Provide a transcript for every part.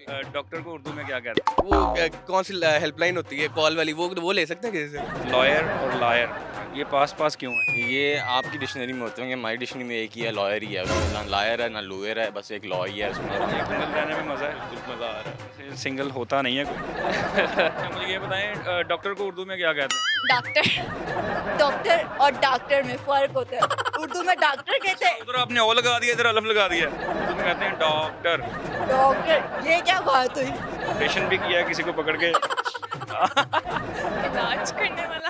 Doctor को उर्दू में क्या कहते हैं? वो कौन सी हेल्पलाइन होती है कॉल वाली, वो ले सकते हैं किसी से? लॉयर और लायर, ये पास पास क्यों है? ये आपकी डिक्शनरी में होते होंगे, हमारी डिक्शनरी में एक ही है, लॉयर ही है उसमें, ना लायर है ना लूयर है, बस एक लॉ ही है उसमें। और सिंगल रहने में मज़ा है, कुछ मज़ा आ रहा है। सिंगल होता नहीं है कोई। अच्छा, मुझे ये बताएं, डॉक्टर को उर्दू में क्या कहते हैं? डॉक्टर डॉक्टर और डॉक्टर में फर्क होता है। उर्दू में डॉक्टर कहते हैं। उधर आपने ओ लगा दिया, इधर अलफ लगा दिया। उर्दू में कहते हैं डॉक्टर। डॉक्टर, ये क्या बात हुई? ऑपरेशन भी किया है किसी को पकड़ के। इलाज करने वाला।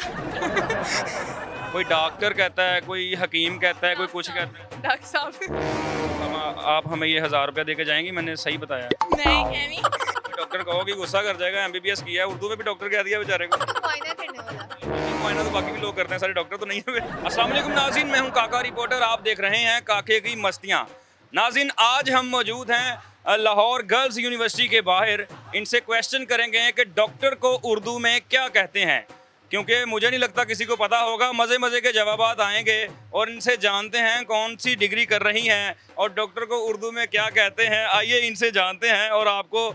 कोई डॉक्टर कहता है, कोई हकीम कहता है, कोई कुछ कहता है। डॉक्टर साहब। आप हमें ये 1000 रुपया दे के जाएंगी, मैंने सही बताया। नहीं एमी। डॉक्टर कहोगे गुस्सा कर जाएगा, एमबीबीएस किया है, उर्दू में भी डॉक्टर कह दिया बेचारे को। मुआयना करने वाला। मुआयना तो बाकी भी लोग करते हैं, सारे डॉक्टर तो नहीं है। अस्सलाम वालेकुम नाज़रीन, मैं हूं काका रिपोर्टर, आप देख रहे हैं काके की मस्तियां। नाज़रीन, आज हम मौजूद हैं लाहौर गर्ल्स यूनिवर्सिटी के बाहर। इनसे क्वेश्चन करेंगे कि डॉक्टर को उर्दू में क्या कहते हैं, क्योंकि मुझे नहीं लगता किसी को पता होगा। मज़े मज़े के जवाबात आएंगे और इनसे जानते हैं कौन सी डिग्री कर रही हैं और डॉक्टर को उर्दू में क्या कहते हैं। आइए इनसे जानते हैं और आपको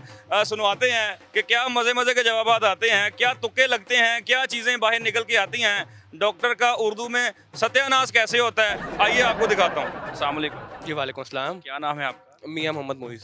सुनवाते हैं कि क्या मज़े मज़े के जवाबात आते हैं, क्या तुक्के लगते हैं, क्या चीज़ें बाहर निकल के आती हैं, डॉक्टर का उर्दू में सत्यानाश कैसे होता है। आइए आपको दिखाता हूँ। अस्सलाम वालेकुम। जी वालेकुम अस्सलाम। क्या नाम है आपका? मियाँ मोहम्मद मोइज़।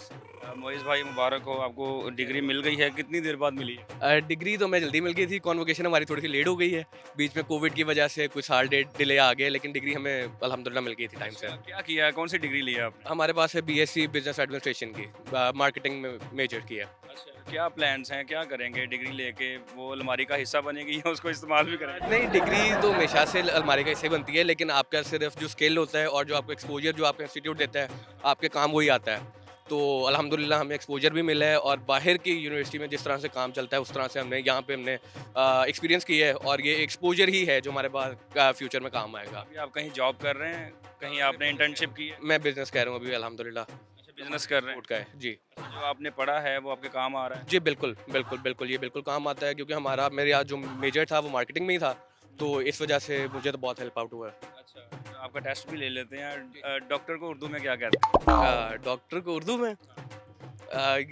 मोइज़ भाई, मुबारक हो, आपको डिग्री मिल गई है। कितनी देर बाद मिली है? डिग्री तो मैं जल्दी मिल गई थी, कॉन्वोकेशन हमारी थोड़ी सी लेट हो गई है, बीच में कोविड की वजह से कुछ साल डेट डिले आ गए, लेकिन डिग्री हमें अल्हम्दुलिल्लाह मिल गई थी टाइम से। क्या किया है, कौन सी डिग्री ली है आपने? हमारे पास है बीएससी बिजनेस एडमिनिस्ट्रेशन की, मार्केटिंग में मेजर की है। अच्छा, क्या प्लान्स हैं, क्या करेंगे डिग्री लेके? वो अलमारी का हिस्सा बनेगी या उसको इस्तेमाल भी करेंगे? नहीं, डिग्री तो हमेशा से अलमारी का हिस्से बनती है, लेकिन आपका सिर्फ जो स्किल होता है और जो आपको एक्सपोजर जो आपका इंस्टीट्यूट देता है, आपके काम वही आता है। तो अल्हम्दुलिल्लाह हमें एक्सपोजर भी मिला है और बाहर की यूनिवर्सिटी में जिस तरह से काम चलता है उस तरह से हमने यहाँ पे हमने एक्सपीरियंस किया है और ये एक्सपोजर ही है जो हमारे पास फ्यूचर में काम आएगा। अभी आप कहीं जॉब कर रहे हैं, कहीं आपने इंटर्नशिप की है? मैं बिजनेस कह रहा हूँ अभी अल्हम्दुलिल्लाह। अच्छा, बिजनेस कर रहे हैं। फूड का है जी। अच्छा, जो आपने पढ़ा है वो आपके काम आ रहा है? जी बिल्कुल बिल्कुल बिल्कुल, ये बिल्कुल काम आता है क्योंकि हमारा मेरे यहाँ जो मेजर था वो मार्केटिंग में ही था, तो इस वजह से मुझे तो बहुत हेल्प आउट हुआ है। अच्छा, तो आपका टेस्ट भी ले लेते हैं। डॉक्टर को उर्दू में क्या कहते हैं? डॉक्टर को उर्दू में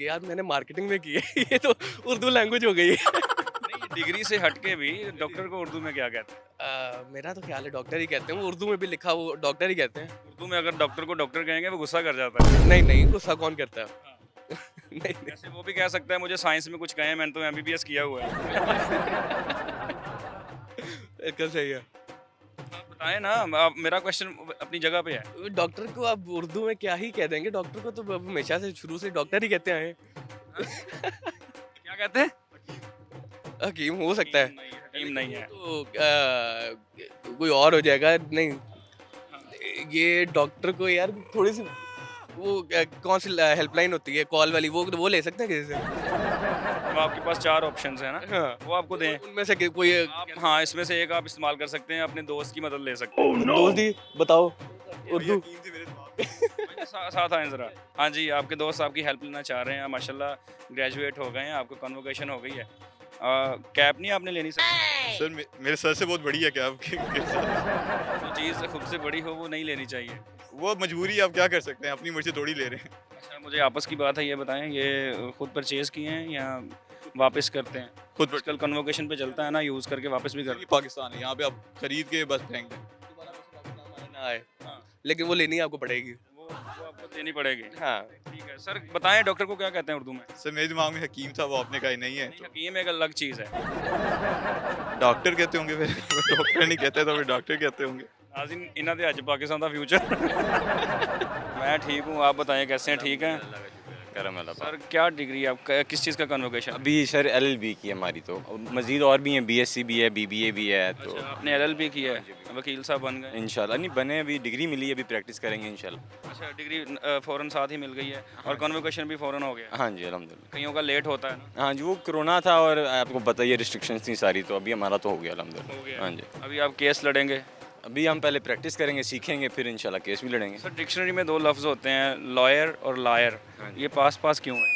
यार मैंने मार्केटिंग में की है ये तो उर्दू लैंग्वेज हो गई है। नहीं, डिग्री से हटके भी डॉक्टर को उर्दू में क्या कहते हैं? मेरा तो ख्याल है डॉक्टर ही कहते हैं, वो उर्दू में भी लिखा वो डॉक्टर ही कहते हैं। उर्दू में अगर डॉक्टर को डॉक्टर कहेंगे वो गुस्सा कर जाता है। नहीं नहीं, गुस्सा कौन करता है? हाँ। नहीं नहीं। वैसे वो भी कह सकता है मुझे साइंस में कुछ कहें, मैंने तो एमबीबीएस किया हुआ है। बिल्कुल सही है। आप बताएं ना, मेरा क्वेश्चन अपनी जगह पे है। डॉक्टर को आप उर्दू में क्या ही कह देंगे, डॉक्टर को तो अब हमेशा से शुरू से डॉक्टर ही कहते आए हैं। क्या कहते हैं? हकीम हो सकता है, हकीम नहीं है। तो कोई और हो जाएगा। नहीं, ये डॉक्टर को यार थोड़ी सी वो कौन सी हेल्पलाइन होती है कॉल वाली, वो ले सकते हैं किसी से? तो आपके पास 4 ऑप्शंस हैं ना, हाँ। वो आपको दें। उनमें से कोई आप, हाँ, इसमें से एक आप इस्तेमाल कर सकते हैं, अपने दोस्त की मदद ले सकते हैं। दोस्त ही बताओ उर्दू। साथ आए ज़रा। हाँ जी, आपके दोस्त आपकी हेल्प लेना चाह रहे हैं, माशाल्लाह ग्रेजुएट हो गए हैं, आपको कन्वोकेशन हो गई है। कैब नहीं आपने लेनी सर? सर मेरे सर से बहुत बड़ी है क्या आपकी? जो चीज़ खुद से बड़ी हो वो नहीं लेनी चाहिए। वो मजबूरी, आप क्या कर सकते हैं, अपनी मर्जी थोड़ी ले रहे हैं। अच्छा, मुझे आपस की बात है, ये बताएं, ये खुद परचेज़ किए हैं या वापस करते हैं? खुद पर आजकल कन्वोकेशन पे चलता है ना, यूज़ करके वापस भी करते ये पाकिस्तान है, यहाँ पे आप खरीद के बस फेंक दें। ना आए, हैं। हाँ, लेकिन वो लेनी आपको पड़ेगी। वो आपको देनी पड़ेगी। हाँ, ठीक है सर, बताएं डॉक्टर को क्या कहते हैं उर्दू में? सर मेरे दिमाग में हकीम था, वो आपने कहा ही नहीं है, नहीं, हकीम एक अलग चीज़ है। तो डॉक्टर कहते होंगे फिर। डॉक्टर नहीं कहते तो फिर डॉक्टर कहते होंगे। नाज़रीन, इन्हों दे अज पाकिस्तान का फ्यूचर। मैं ठीक हूँ, आप बताएं कैसे हैं? ठीक हैं करम अल्लाह पाक। सर। क्या डिग्री आप किस चीज़ का कन्वोकेशन? अभी सर LLB की है हमारी, तो मज़ीद और भी हैं, BSc भी है, BBA भी है, तो अच्छा, आपने LLB की है, वकील साहब बन गए। इंशाल्लाह नहीं बने, अभी डिग्री मिली है, अभी प्रैक्टिस करेंगे इंशाल्लाह। अच्छा, डिग्री फ़ौरन साथ ही मिल गई है और कन्वोकेशन भी फ़ौरन हो गया। हाँ जी अल्हम्दुलिल्लाह। कईयों का लेट होता है ना। हाँ जी, वो कोरोना था और आपको पता ही है रिस्ट्रिक्शंस थी सारी, तो अभी हमारा तो हो गया हो अल्हम्दुलिल्लाह। गया। हाँ जी, अभी आप केस लड़ेंगे? अभी हम पहले प्रैक्टिस करेंगे, सीखेंगे, फिर इंशाल्लाह केस भी लड़ेंगे। सर, डिक्शनरी में 2 लफ्ज़ होते हैं, लॉयर और लायर, ये पास पास क्यों है?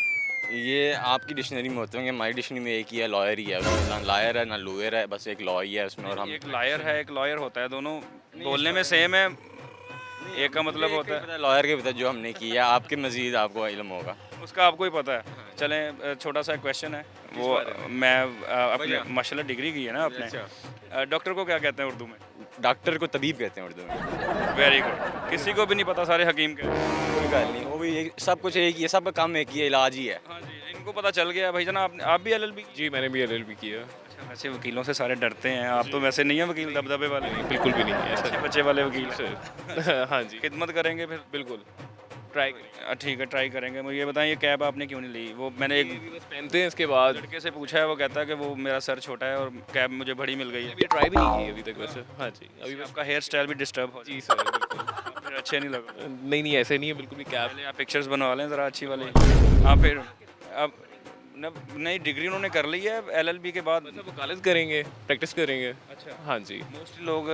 ये आपकी डिक्शनरी में होते होंगे, हमारी डिक्शनरी में एक ही है, लॉयर ही है उसमें, ना लायर है ना लूयर है, बस एक लॉ ही है उसमें। और हम एक लायर है, एक लॉयर होता है, दोनों बोलने में सेम है। एक का मतलब होता है, लॉयर के पता जो हमने किया, आपके मजीद आपको इल्म होगा। उसका आपको ही पता है। चलें, छोटा सा क्वेश्चन है वो, मैं अपने माशाल्लाह डिग्री की है ना आपने। डॉक्टर को क्या कहते हैं उर्दू में? डॉक्टर को तबीब कहते हैं उर्दू में। Very good. किसी को भी नहीं पता, सारे हकीम के। कोई गल नहीं, वो भी सब कुछ एक ही है, सब काम एक ही है, इलाज ही है। हाँ जी, इनको पता चल गया। भाईजान आप भी एलएलबी? जी मैंने भी एलएलबी किया। अच्छा, वैसे वकीलों से सारे डरते हैं, आप तो वैसे नहीं है वकील दबदबे वाले? बिल्कुल भी नहीं है अच्छे ऐसा। बच्चे वाले वकील हैं। हाँ जी खिदमत करेंगे फिर? बिल्कुल ट्राई ठीक है, ट्राई करेंगे। मुझे ये बताएं, ये कैब आपने क्यों नहीं ली? वो मैंने एक बस पहनते हैं इसके बाद। लड़के से पूछा है, वो कहता है कि वो मेरा सर छोटा है और कैब मुझे बड़ी मिल गई है। अभी ट्राई भी नहीं की अभी तक वैसे। हाँ जी अभी बस। आपका हेयर स्टाइल भी डिस्टर्ब हो जी सर बिल्कुल। फिर अच्छे नहीं लगा। नहीं नहीं ऐसे नहीं है बिल्कुल भी कैब। पहले आप पिक्चर्स बनवा लें ज़रा अच्छी वाली। आप फिर अब नई डिग्री उन्होंने कर ली है एलएलबी के बाद? मतलब वकालत करेंगे, प्रैक्टिस करेंगे। अच्छा। हाँ जी मोस्टली लोग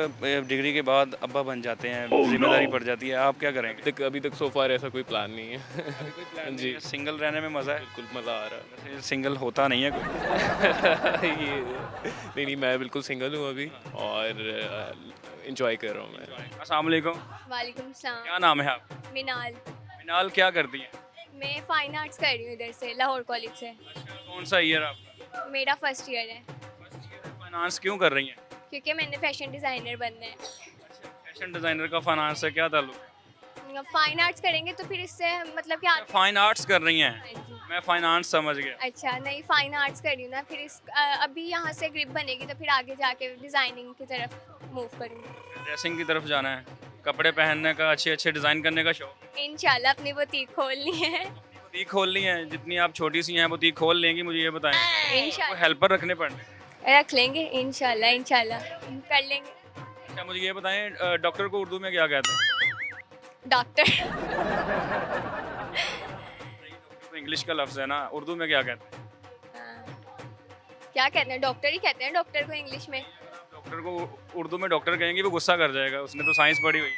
डिग्री के बाद अब्बा बन जाते हैं, जिम्मेदारी पड़ जाती है। आप क्या करेंगे? अभी तक सो फार ऐसा कोई प्लान नहीं है। जी सिंगल रहने में मज़ा है? बिल्कुल मज़ा आ रहा वैसे सिंगल होता नहीं है कोई। है। ये नहीं मैं बिल्कुल सिंगल हूँ अभी और इंजॉय कर रहा हूँ मैं। अस्सलाम वालेकुम, वालेकुम सलाम। क्या नाम है आप? मिनाल। मिनाल, क्या करती हैं? मैं फाइन आर्ट्स कर रही हूँ इधर से, लाहौर कॉलेज से। कौन सा ईयर आपका? मेरा फर्स्ट ईयर है, फाइनेंस क्यों कर रही हैं? क्योंकि मैंने फैशन डिज़ाइनर बनना है। फैशन डिज़ाइनर का फाइनेंस से क्या ताल्लुक है? फाइन आर्ट्स करेंगे तो फिर इससे मतलब क्या? फाइन आर्ट्स कर रही हैं? हाँ जी। मैं फाइनेंस समझ गया। अच्छा नहीं, फाइन आर्ट्स कर रही हूँ ना, फिर इस अभी यहाँ से ग्रिप बनेगी तो फिर आगे जाके डिज़ाइनिंग की तरफ मूव करूँगी। ड्रेसिंग की तरफ जाना है, कपड़े पहनने का, अच्छे अच्छे डिज़ाइन करने का शौक। इंशाल्लाह अपनी बुटीक खोलनी है। बुटीक खोलनी है? जितनी आप छोटी सी हैं बुटीक खोल लेंगी, मुझे ये बताएं। इंशाल्लाह हेल्पर रखने पड़ने? रख लेंगे, इंशाल्लाह इंशाल्लाह कर लेंगे। अच्छा, मुझे ये बताएं, डॉक्टर को उर्दू में क्या कहते हैं? डॉक्टर। तो इंग्लिश का लफ्ज़ है ना, उर्दू में क्या कहते हैं? क्या कहते हैं? डॉक्टर ही कहते हैं डॉक्टर को इंग्लिश में। डॉक्टर को उर्दू में डॉक्टर कहेंगे वो गुस्सा कर जाएगा, उसने तो साइंस पढ़ी हुई।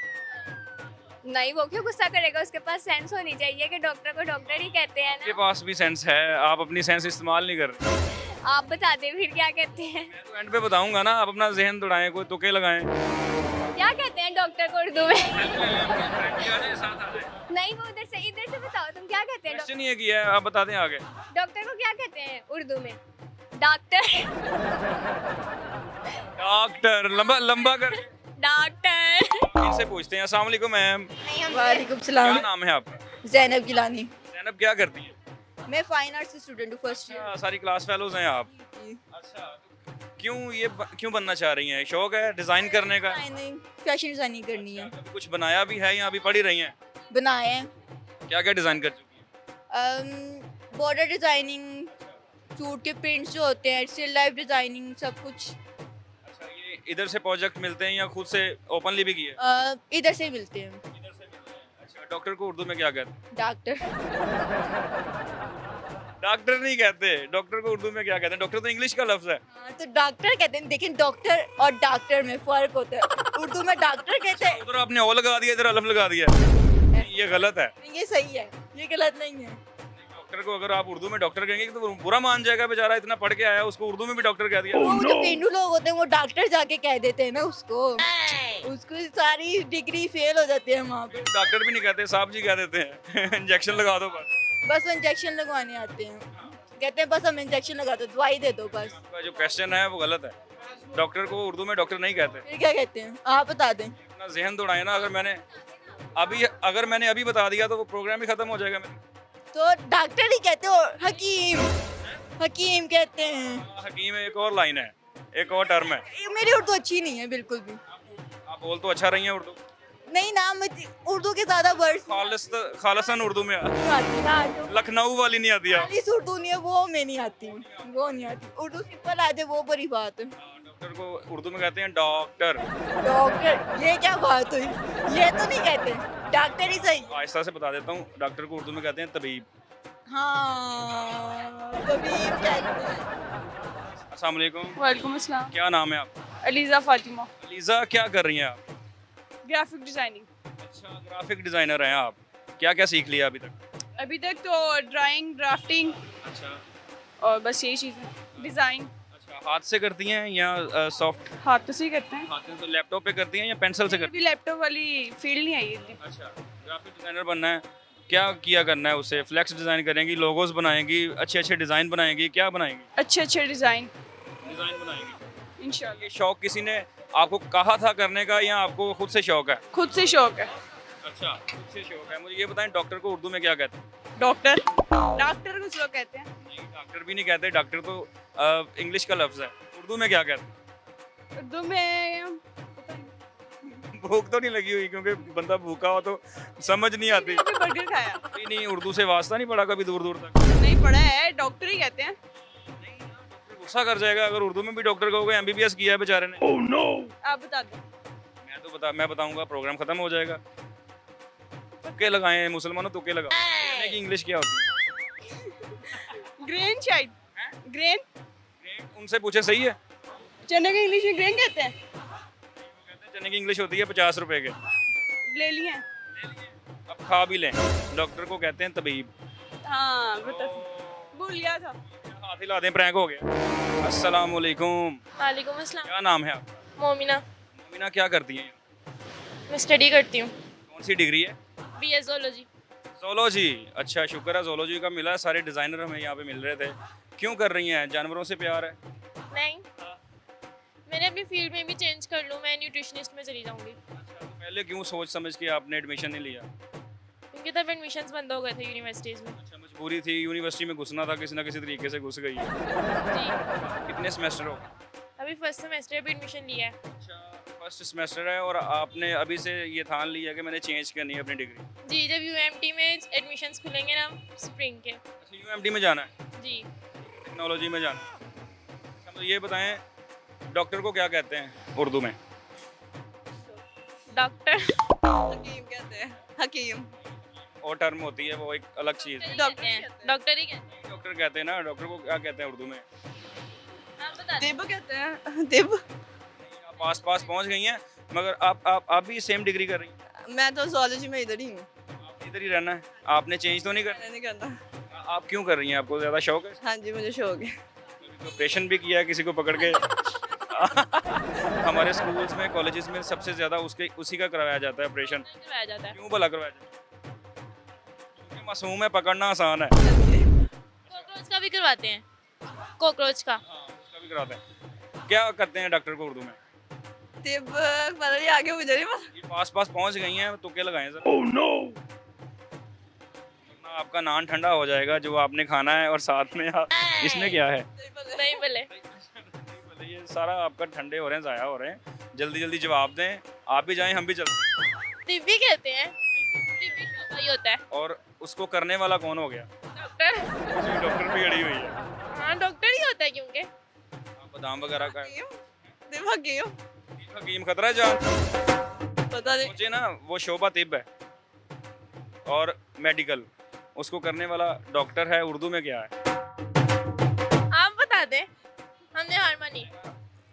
नहीं, वो क्यों गुस्सा करेगा? उसके पास सेंस होनी चाहिए कि डॉक्टर को डॉक्टर ही कहते हैं आपके ना। पास भी सेंस है, आप अपनी सेंस इस्तेमाल नहीं कर रहे। आप बता दें फिर क्या कहते हैं? मैं तो एंड पे बताऊंगा ना, आप अपना जहन दौड़ाएं, कोई तुके लगाएं। क्या कहते हैं डॉक्टर को उर्दू में? नहीं, वो इधर से बताओ, तुम क्या कहते हैं? क्वेश्चन ये किया है, आप बता दें आगे। डॉक्टर को क्या कहते हैं उर्दू में? डॉक्टर। डॉक्टर लंबा लंबा कर। डॉक्टर। इनसे पूछते हैं। अस्सलाम वालेकुम मैम, वालेकुम क्या सलाम। नाम है आपका? जैनब गिलानी। जैनब, क्या करती है? मैं फाइन आर्ट्स स्टूडेंट हूँ, फर्स्ट ईयर। सारी क्लास फेलोज हैं आप? अच्छा, क्यों बनना चाह रही हैं? शौक है डिज़ाइन करने का? फैशन डिजाइनिंग करनी है। कभी कुछ बनाया भी है या अभी पढ़ी रही हैं? बनाए हैं क्या क्या डिज़ाइन कर चुकी हैं? बॉर्डर डिजाइनिंग, सूट के प्रिंट्स जो होते हैं, स्टिल लाइफ डिजाइनिंग, सब कुछ। अच्छा, ये इधर से प्रोजेक्ट मिलते हैं या खुद से ओपनली भी किए? इधर से मिलते हैं। इधर से मिलते हैं। अच्छा, डॉक्टर को उर्दू में क्या कहते हैं? डॉक्टर। डॉक्टर नहीं कहते, डॉक्टर को उर्दू में क्या कहते हैं? डॉक्टर तो इंग्लिश का लफ्ज़ है। हाँ, तो डॉक्टर कहते हैं, लेकिन डॉक्टर और डॉक्टर में फर्क होता है। उर्दू में डॉक्टर कहते हैं। उधर आपने ओ लगा दिया, इधर अलफ लगा दिया, ये गलत है। ये सही है, ये गलत नहीं है। डॉक्टर को अगर आप उर्दू में डॉक्टर कहेंगे तो वो बुरा मान जाएगा, बेचारा इतना पढ़ के आया, उसको उर्दू में भी डॉक्टर कह दिया। वो जो पेंडू लोग होते हैं वो डॉक्टर जाके कह देते हैं ना उसको सारी डिग्री फेल हो जाती है वहाँ पे। डॉक्टर भी नहीं कहते, साहब जी कह देते हैं। इंजेक्शन लगा दो बस। वो इंजेक्शन लगवाने आते हैं, कहते हैं बस हम इंजेक्शन लगा दो, दवाई दे दो बस। आपका जो क्वेश्चन है वो गलत है, डॉक्टर को उर्दू में डॉक्टर नहीं कहते। फिर क्या कहते हैं, आप बता दें। अपना जहन दौड़ाए ना, अगर मैंने अभी बता दिया तो वो प्रोग्राम ही खत्म हो जाएगा मेरा। तो डॉक्टर ही कहते हो, हकीम, हकीम कहते हैं। हकीम है, एक और लाइन है, एक और टर्म है। ये मेरी उर्दू अच्छी नहीं है बिल्कुल भी। आप बोल तो अच्छा रही हैं उर्दू। नहीं ना, उर्दू के ज्यादा वर्ड्स खालिसन उर्दू में नहीं आती ना, जो लखनऊ वाली नहीं आती। खालिस उर्दू नहीं है वो में नहीं आती, वो नहीं आती। उर्दू सिंपल आ जाए वो बड़ी बात है। डॉक्टर को उर्दू में कहते हैं डॉक्टर। डॉक्टर, ये क्या बात हुई? ये तो नहीं कहते, डॉक्टर ही सही। आहिस्ता से बता देता हूँ, डॉक्टर को उर्दू में कहते हैं तबीब। हाँ, तबीब कहते हैं। अस्सलाम वालेकुम, वालेकुम अस्सलाम। क्या नाम है आपका? अलीज़ा फातिमा। अलीज़ा, क्या कर रही हैं आप? Graphic designing. अच्छा, ग्राफिक डिज़ाइनर हैं आप। क्या क्या सीख लिया अभी तक? अभी तक तो ड्राइंग, ड्राफ्टिंग अच्छा और बस यही चीज़ें, डिज़ाइन। अच्छा, हाथ से करती हैं या सॉफ्ट हाथ से ही करते हैं। हाथ से? तो लैपटॉप पे करती हैं या पेंसिल से करती अभी लैपटॉप वाली फील्ड नहीं आई है। हैं? अच्छा, ग्राफिक डिज़ाइनर बनना है, क्या किया करना है उसे? फ्लैक्स डिज़ाइन करेंगी, लोगोस बनाएंगी, अच्छे अच्छे डिज़ाइन बनाएंगी, क्या बनाएंगी? अच्छे अच्छे डिज़ाइन डिज़ाइन बनाएंगी। इंशाल्लाह। ये शौक किसी ने आपको कहा था करने का या आपको खुद से शौक है? खुद से शौक है। अच्छा, खुद से शौक है। मुझे ये बताएं, डॉक्टर को उर्दू में क्या कहते हैं? डॉक्टर कुछ लोग कहते हैं। नहीं, डॉक्टर भी नहीं कहते, डॉक्टर तो इंग्लिश का लफ्ज़ है। उर्दू में क्या कहते हैं? उर्दू में पता नहीं। भूख तो नहीं लगी हुई, क्योंकि बंदा भूखा हो तो समझ नहीं आती। कभी बर्गर खाया नहीं नहीं, उर्दू से वास्ता नहीं पड़ा कभी दूर दूर तक? नहीं पढ़ा है, डॉक्टर ही कहते हैं। डॉक्टर गुस्सा कर जाएगा अगर उर्दू में भी डॉक्टर कहोगे। एमबीबीएस किया है बेचारे ने। आप बता दो। मैं बताऊंगा, प्रोग्राम खत्म हो जाएगा। तुक्के लगाएं मुसलमानों, तुक्के लगाओ। कहने की इंग्लिश क्या होती है? ग्रेन शायद। ग्रेन उनसे पूछे, सही है? चने के इंग्लिश में ग्रेन कहते हैं। कहते हैं चने की इंग्लिश होती है 50 रुपए के। ले लिए। अब खा भी लें। डॉक्टर को कहते हैं तबीब। हाँ बता, भूल गया था। हाथ हिला दें, प्रैंक हो गया। अस्सलाम वालेकुम। वालेकुम अस्सलाम। क्या नाम है आपका? मोमिना। मोमिना, क्या करती हैं? मैं स्टडी करती हूँ। कौन सी डिग्री है? BA zoology. जोलॉजी। अच्छा, शुक्र है जोलॉजी का मिला। सारे डिज़ाइनर हमें यहाँ पे मिल रहे थे। क्यों कर रही हैं? जानवरों से प्यार है? नहीं, मैंने अपनी फील्ड में भी चेंज कर लूँ, मैं न्यूट्रिशनिस्ट में चली जाऊँगी। अच्छा, तो पहले क्यों सोच समझ के आपने एडमिशन नहीं लिया? क्योंकि तब एडमिशन्स बंद हो गए थे यूनिवर्सिटीज़ में। अच्छा, मजबूरी थी, यूनिवर्सिटी में घुसना था, किसी ना किसी तरीके से घुस गई। जी, कितने सेमेस्टर हो गए? अभी फर्स्ट सेमेस्टर भी एडमिशन लिया है। अच्छा, फर्स्ट सेमेस्टर है और आपने अभी से ये ठान लिया कि मैंने चेंज करनी है अपनी डिग्री? जी, जब यूएमटी में एडमिशन्स खुलेंगे ना स्प्रिंग के। अच्छा, यूएमटी में जाना है, जी। टेक्नोलॉजी में जाना है। अच्छा, तो ये बताएं, डॉक्टर को क्या कहते हैं उर्दू में? डॉक्टर हकीम कहते हैं, हकीम। और टर्म होती है, वो एक अलग चीज़ है। डॉक्टर ही कहते हैं। डॉक्टर कहते हैं ना, डॉक्टर को क्या कहते हैं उर्दू में? आप बता दें। दिब कहते हैं, दिब। आप पास पहुंच गई हैं, मगर आप भी सेम डिग्री कर रही हैं। मैं तो zoology में इधर ही हूँ, आप इधर ही रहना है, आपने चेंज तो नहीं मैंने नहीं करना। करना? आप क्यों कर रही हैं? आपको ज़्यादा शौक है? हाँ जी, मुझे शौक है। तो ऑपरेशन भी किया है किसी को पकड़ के? हमारे स्कूल्स में, कॉलेजेस में सबसे ज़्यादा उसी का करवाया जाता है ऑपरेशन। करवाया जाता है। क्यों भला करवाया जाता है? क्योंकि मासूम है, पकड़ना आसान है। कॉकरोच का भी करवाते हैं, कॉकरोच का। हाँ, उसका भी कराते हैं। क्या करते हैं डॉक्टर को उर्दू में? दिब पता नहीं, आगे मुझे नहीं पता। ये पास पहुंच गई हैं, तुक्के लगाएं सर। Oh no! आपका नान ठंडा हो जाएगा जो आपने खाना है, और साथ में इसमें क्या है? नहीं बोले। ये सारा आपका ठंडे हो रहे हैं, ज़ाया हो रहे हैं। जल्दी जल्दी जवाब दें, आप भी जाएं, हम भी चलते। टिब्बी कहते हैं, टिब्बी शोभा ही होता है। और उसको करने वाला कौन हो गया? डॉक्टर। उसमें डॉक्टर भी अड़ी हुई है। हाँ, डॉक्टर ही होता है क्योंकि आप बादाम वगैरह का दिब हकीम, हकीम खतरा जान। पता नहीं। सोचे ना, वो शोभा तिब है और मेडिकल, उसको करने वाला डॉक्टर है। उर्दू में क्या है? आप बता दें, हमने हार मानी।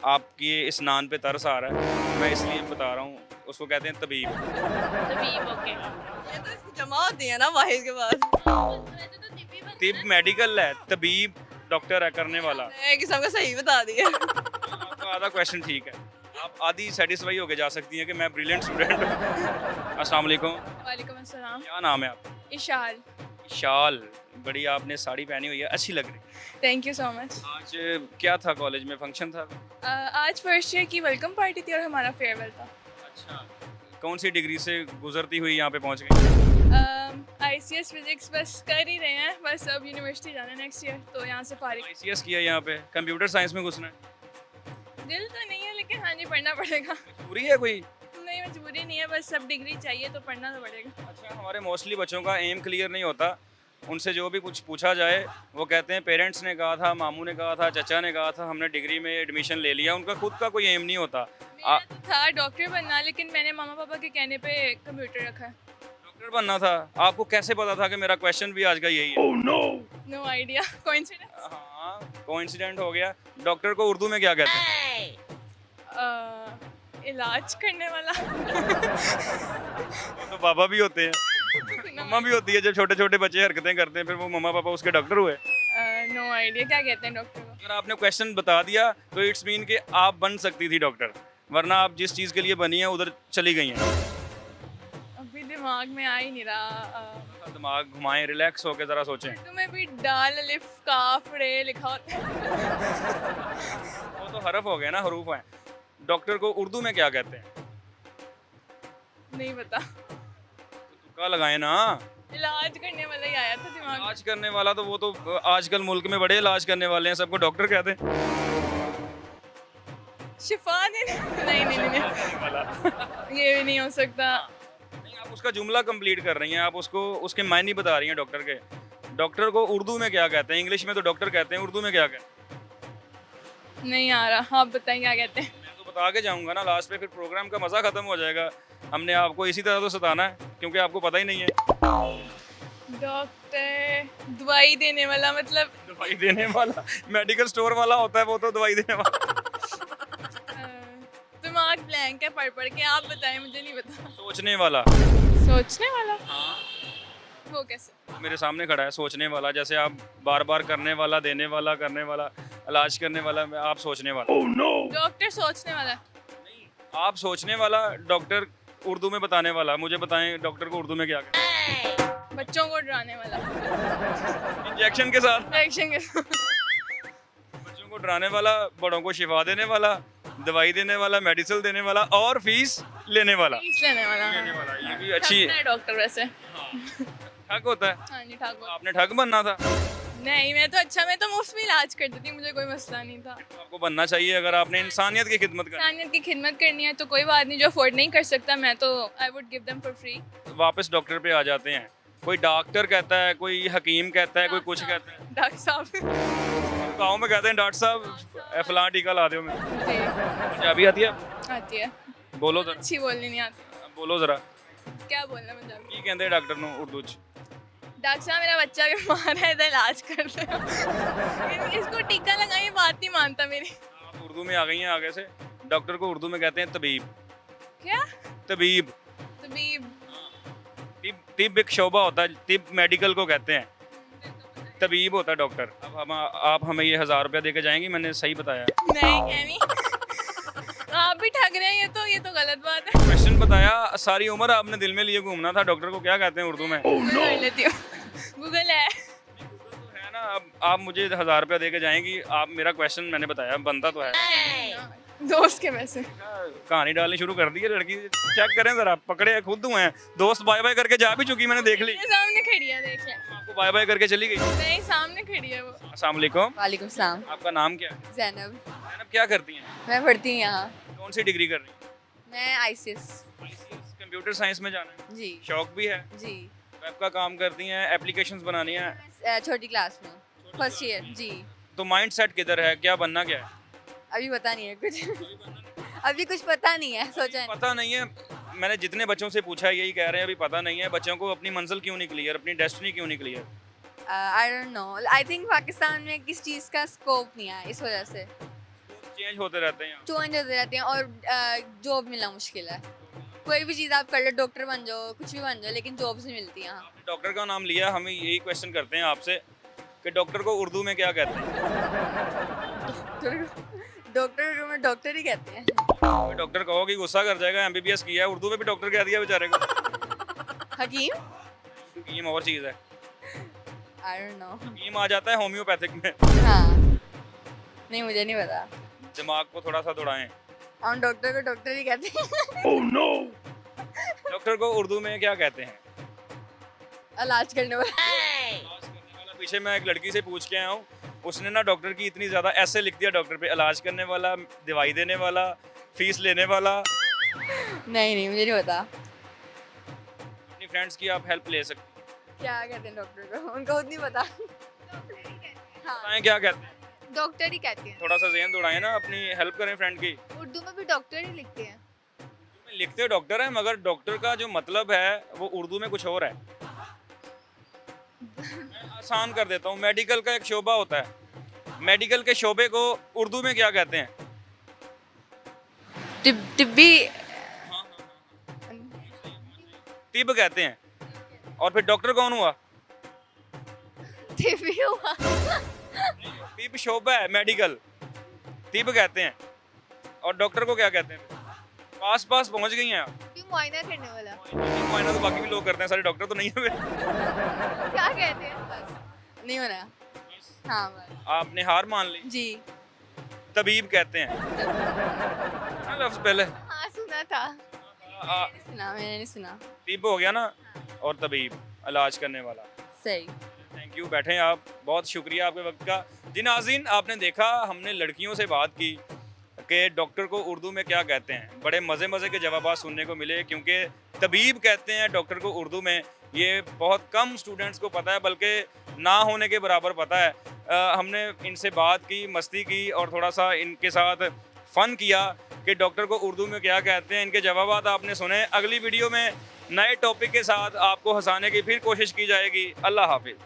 आपकी इस नान पे तरस आ रहा है, मैं इसलिए बता रहा हूँ। उसको कहते हैं तबीब। तबीब, ओके। ये तो इसकी जमा होती है ना वाहिद के बाद। वैसे तो टिब्बी बनता तिब है। मेडिकल है, तबीब डॉक्टर है करने वाला। एक किस्म का सही बता दिया। आपका आधा क्वेश्चन ठीक है, आप आधी सेटिस्फाई होके जा सकती हैं कि मैं ब्रिलियंट स्टूडेंट हूँ। अस्सलाम वालेकुम। वालेकुम अस्सलाम। क्या नाम है आपका? इशाल। शाल, बड़ी आपने साड़ी पहनी हुई है, अच्छी लग रही है। Thank you so much. आज क्या था कॉलेज में, फंक्शन था? आज फर्स्ट ईयर की वेलकम पार्टी थी और हमारा फेयरवेल था। अच्छा, कौन सी डिग्री से गुजरती हुई यहाँ पे पहुँच गई? ICS फिजिक्स बस कर ही रहे हैं, बस अब यूनिवर्सिटी जाना है नेक्स्ट ईयर, तो यहाँ से फारिग। ICS किया यहाँ पे, कंप्यूटर साइंस में घुसना है? दिल तो नहीं है, लेकिन हाँ जी पढ़ना पड़ेगा। पूरी है कोई? नहीं, मजबूरी नहीं है, बस सब डिग्री चाहिए तो पढ़ना तो पड़ेगा। अच्छा, हमारे मोस्टली बच्चों का एम क्लियर नहीं होता। उनसे जो भी कुछ पूछा जाए वो कहते हैं पेरेंट्स ने कहा था, मामू ने कहा था, चचा ने कहा था, हमने डिग्री में एडमिशन ले लिया। उनका खुद का कोई एम नहीं होता। मेरा तो था डॉक्टर बनना, लेकिन मैंने मामा पापा के कहने पे कंप्यूटर रखा है। डॉक्टर बनना था? आपको कैसे पता था कि मेरा क्वेश्चन भी आज का यही है? No idea, coincidence. हाँ, कोइंसिडेंट हो गया। डॉक्टर को उर्दू में क्या कहते हैं? इलाज करने वाला। वो तो पापा भी होते हैं, मम्मा भी होती है। जब छोटे छोटे बच्चे हरकतें करते हैं, फिर वो मम्मा पापा उसके डॉक्टर हुए। नो आइडिया, क्या कहते हैं डॉक्टर को? अगर आपने क्वेश्चन बता दिया तो इट्स मीन कि आप बन सकती थी डॉक्टर, वरना आप जिस चीज़ के लिए बनी है उधर चली गई हैं। अभी दिमाग में आ ही नहीं रहा। दिमाग घुमाएं, रिलैक्स होकर ज़रा सोचें। तो मैं भी दाल अलिफ काफ रे लिखा होता है। वो तो हरफ हो गए ना, हरूफ हैं। डॉक्टर को उर्दू में क्या कहते हैं? नहीं पता। तुक्का लगाए ना। इलाज करने वाला ही आया था दिमाग में। इलाज करने वाला तो वो तो आजकल मुल्क में बड़े इलाज करने वाले हैं, सबको डॉक्टर कहते हैं। शिफा नहीं ये भी नहीं हो सकता। नहीं, आप उसका जुमला कंप्लीट कर रही हैं, आप उसको उसके मायने बता रही हैं डॉक्टर के। डॉक्टर को उर्दू में क्या कहते हैं? इंग्लिश में तो डॉक्टर कहते हैं, उर्दू में क्या कहते हैं? नहीं आ रहा, आप बताइए क्या कहते हैं। मैं तो बता के जाऊंगा ना, लास्ट पे फिर प्रोग्राम का मज़ा ख़त्म हो जाएगा। हमने आपको इसी तरह तो सताना है क्योंकि आपको पता ही नहीं है। डॉक्टर दवाई देने वाला, मतलब दवाई देने वाला मेडिकल स्टोर वाला होता है, वो तो दवाई देने वाला। दिमाग ब्लैंक है पढ़ के, आप बताएं, मुझे नहीं पता। सोचने वाला। सोचने वाला? वो कैसे? मेरे सामने खड़ा है सोचने वाला, जैसे आप बार बार करने वाला, देने वाला, करने वाला, इलाज करने वाला, आप सोचने वाला। डॉक्टर सोचने वाला। आप सोचने वाला, डॉक्टर उर्दू में बताने वाला। मुझे बताएं डॉक्टर को उर्दू में क्या कहते हैं? बच्चों को डराने वाला। इंजेक्शन के साथ। इंजेक्शन के साथ। बच्चों को डराने वाला, बड़ों को शिफा देने वाला, दवाई देने वाला, मेडिसिन देने वाला और फीस लेने वाला। फीस लेने वाला। ये भी अच्छी ठगता है डॉक्टर वैसे। ठग होता है। हाँ जी, ठग। आपने ठग बनना था। नहीं, मैं तो मुफ्त में इलाज करती थी, मुझे कोई मसला नहीं था। आपको बनना चाहिए अगर आपने इंसानियत की खिदमत करनी। इंसानियत की खिदमत करनी है तो कोई बात नहीं, जो अफोर्ड नहीं कर सकता मैं तो I would give them for free. वापस डॉक्टर पे आ जाते हैं। कोई डॉक्टर कहता है, कोई हकीम कहता है, कोई कुछ कहता है। डॉक्टर साहब। गाँव में कहते हैं डॉक्टर साहब फलां टीका ला दो। मैं जी, पंजाबी आती है? आती है। बोलो जरा। अच्छी बोलनी नहीं आती। बोलो जरा। क्या बोलना पंजाबी? की कहते हैं डॉक्टर नु उर्दू च? डॉक्टर साहब मेरा बच्चा बीमार है, इधर इलाज कर दो। इसको टीका लगाइए, बात नहीं मानता मेरी। आप उर्दू में आ गई हैं आगे से। डॉक्टर को उर्दू में कहते हैं तबीब। क्या? तबीब। तबीब। तिब एक शोबा होता है, तिब मेडिकल को कहते हैं, तबीब होता है डॉक्टर। अब आप हमें ये 1000 रुपया दे के जाएंगी? मैंने सही बताया? नहीं एमी, आप भी ठग रहे हैं, ये तो गलत बात है। क्वेश्चन बताया, सारी उम्र आपने दिल में लिए घूमना था। डॉक्टर को क्या कहते हैं उर्दू में? कर लेती हूँ, गूगल है। है ना। अब आप मुझे 1000 रुपया दे के जाएंगी। आप मेरा क्वेश्चन मैंने बताया, बनता तो है। दोस्त के वैसे कहानी डालनी शुरू कर दी है लड़की। चेक करें जरा, पकड़े खुद हुए हैं। दोस्त बाय बाय करके जा भी चुकी, मैंने देख ली। सामने खड़ी है, देख ले। आपको बाय बाय करके चली गई? नहीं, सामने खड़ी है वो। अस्सलाम वालेकुम। वालेकुम सलाम। आपका नाम क्या है? जैनब। जैनब, क्या करती हैं? मैं पढ़ती हूँ यहाँ। कौन सी डिग्री कर रही हैं? मैं आईसीएस। कंप्यूटर साइंस में जाना है? जी शौक भी है? जी। वेब का काम करती हैं, एप्लीकेशंस बनानी है? छोटी क्लास में, फर्स्ट ईयर जी। तो माइंड सेट किधर है? क्या बनना क्या है? अभी पता नहीं है कुछ। अभी कुछ पता नहीं है, सोचा नहीं। पता नहीं है। मैंने जितने बच्चों से पूछा है यही कह रहे हैं अभी पता नहीं है। बच्चों को अपनी मंजिल क्यों नहीं क्लियर, अपनी डेस्टिनी क्यों नहीं clear? I don't know, I think Pakistan में किस चीज़ का स्कोप नहीं है, इस वजह से चेंज होते रहते हैं। चेंज होते रहते हैं और जॉब मिलना मुश्किल है। कोई भी चीज़ आप कर लो, डॉक्टर बन जाओ, कुछ भी बन जाओ, लेकिन जॉब्स नहीं मिलती यहाँ। डॉक्टर का नाम लिया, हमें यही क्वेश्चन करते हैं आपसे कि डॉक्टर को उर्दू में क्या कहते हैं? डॉक्टर में डॉक्टर ही कहते हैं। डॉक्टर कहोगे गुस्सा कर जाएगा, एमबीबीएस किया है, उर्दू में भी डॉक्टर कह दिया बेचारे को। हकीम? हकीम और चीज़ है। I don't know. हकीम आ जाता है होम्योपैथिक में। हाँ, नहीं मुझे नहीं पता। दिमाग को थोड़ा सा दौड़ाएं। हम डॉक्टर को डॉक्टर ही कहते हैं। डॉक्टर को उर्दू में क्या कहते हैं? इलाज करने वाला। पीछे मैं एक लड़की से पूछ के आया हूँ, उसने ना डॉक्टर की इतनी ज़्यादा ऐसे लिख दिया डॉक्टर पे, इलाज करने वाला, दवाई देने वाला, फीस लेने वाला। नहीं मुझे नहीं पता। अपनी फ्रेंड्स की आप हेल्प ले सकते हैं। क्या कहते हैं डॉक्टर को? उनको खुद नहीं पता। हाँ, बताएं क्या कहते हैं? डॉक्टर ही कहते हैं। थोड़ा सा ज़हन दौड़ाएं ना, अपनी हेल्प करें फ्रेंड की। उर्दू में भी डॉक्टर ही लिखते हैं। लिखते डॉक्टर है मगर डॉक्टर का जो मतलब है वो उर्दू में कुछ और है। आसान कर देता हूँ, मेडिकल का एक शोबा होता है, मेडिकल के शोबे को उर्दू में क्या कहते हैं? तिब्बी। तिब कहते हैं। और फिर डॉक्टर कौन हुआ? तिब्बी हुआ। तिब शोभा है मेडिकल, तिब कहते हैं। और डॉक्टर को क्या कहते हैं? पास पहुंच गई हैं आप। क्यों मुआयना करने वाला? मुआयना तो बाकी भी लोग करते हैं, सारे डॉक्टर तो नहीं है। क्या कहते हैं? बस नहीं हो रहा। हाँ बस। आपने हार मान ली। जी। तबीब कहते हैं ना लफ्ज पहले। हाँ सुना था। मैंने नहीं सुना। तिब हो गया ना, और तबीब इलाज करने वाला। सही। थैंक यू, बैठें आप। बहुत शुक्रिया आपके वक्त का। जी नाज़रीन, आपने देखा हमने लड़कियों से बात की कि डॉक्टर को उर्दू में क्या कहते हैं। बड़े मज़े के जवाब सुनने को मिले, क्योंकि तबीब कहते हैं डॉक्टर को उर्दू में। ये बहुत कम स्टूडेंट्स को पता है, बल्कि ना होने के बराबर पता है। हमने इनसे बात की, मस्ती की और थोड़ा सा इनके साथ फ़न किया कि डॉक्टर को उर्दू में क्या कहते हैं। इनके जवाब आपने सुने। अगली वीडियो में नए टॉपिक के साथ आपको हंसाने की फिर कोशिश की जाएगी। अल्लाह हाफिज़।